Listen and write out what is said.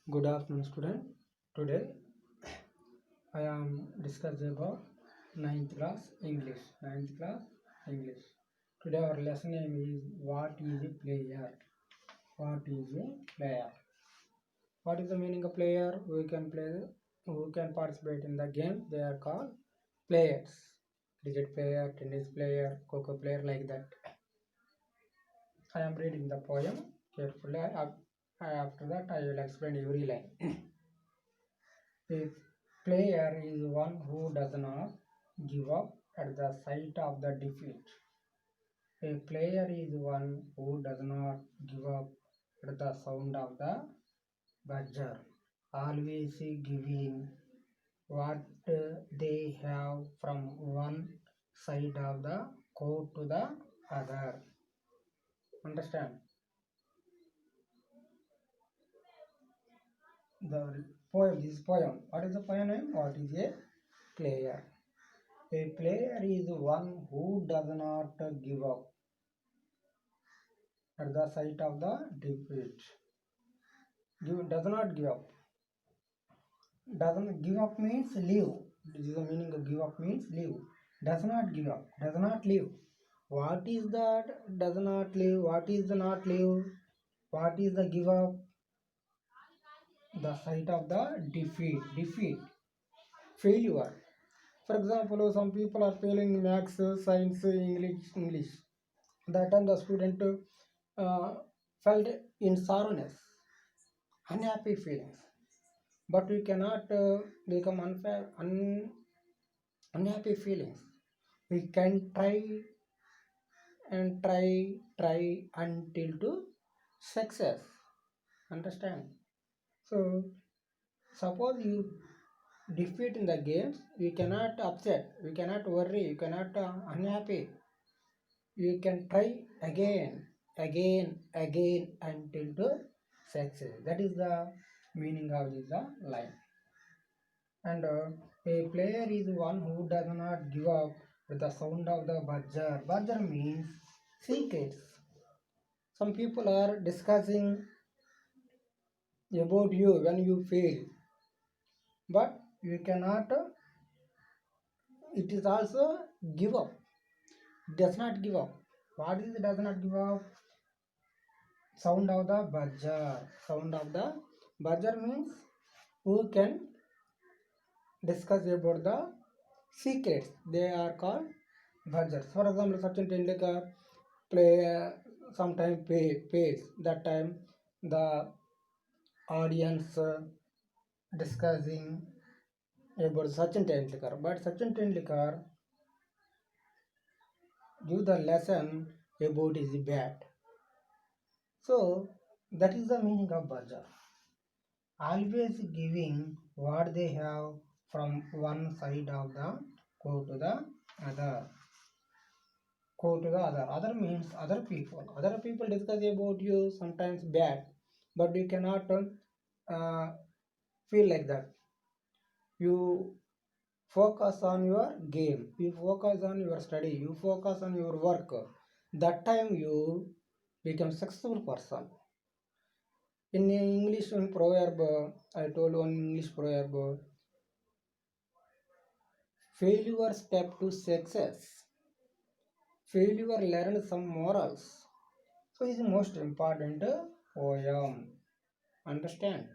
Good afternoon, student. Today I am discussing about ninth class English. Ninth class English. Today our lesson name is what is a player? What is a player? What is the meaning of player? Who can participate in the game? They are called players. Cricket player, tennis player, coco player, like that. I am reading the poem carefully. After that, I will explain every line. A player is one who does not give up at the sight of the defeat. A player is one who does not give up at the sound of the buzzer, always giving what they have from one side of the court to the other. Understand? The poem, this poem. What is the poem name? What is a player? A player is one who does not give up at the sight of the defeat. Does not give up. Doesn't give up means leave. This is the meaning of give up means leave. Does not give up. Does not leave. What is that? Does not leave. What is the not leave? What is the give up? The sight of the defeat. Defeat. Failure. For example, some people are failing maths, science, English. That time the student felt in sorrowness, unhappy feelings. But we cannot become unhappy feelings. We can try and try until to success. Understand? So suppose you defeat in the games, we cannot upset, we cannot worry, you cannot unhappy. You can try again until to success. That is the meaning of this line. And a player is one who does not give up with the sound of the buzzer. Buzzer means secrets. Some people are discussing about you when you fail, but you cannot. It is also give up. Does not give up. What is it does not give up? Sound of the buzzer. Sound of the buzzer means who can discuss about the secrets. They are called buzzers. For example, Sachin Tendulkar play sometime pays. That time the audience discussing about Sachin Tendulkar. But Sachin Tendulkar give the lesson about his bat. So that is the meaning of buzzer. Always giving what they have from one side of the court to the other. Court to the other. Other means other people. Other people discuss about you sometimes bad, but you cannot feel like that. You focus on your game. You focus on your study. You focus on your work. That time you become successful person. In English, one proverb, I told one English proverb, failure step to success. Failure learn some morals. So it's most important poem. Understand?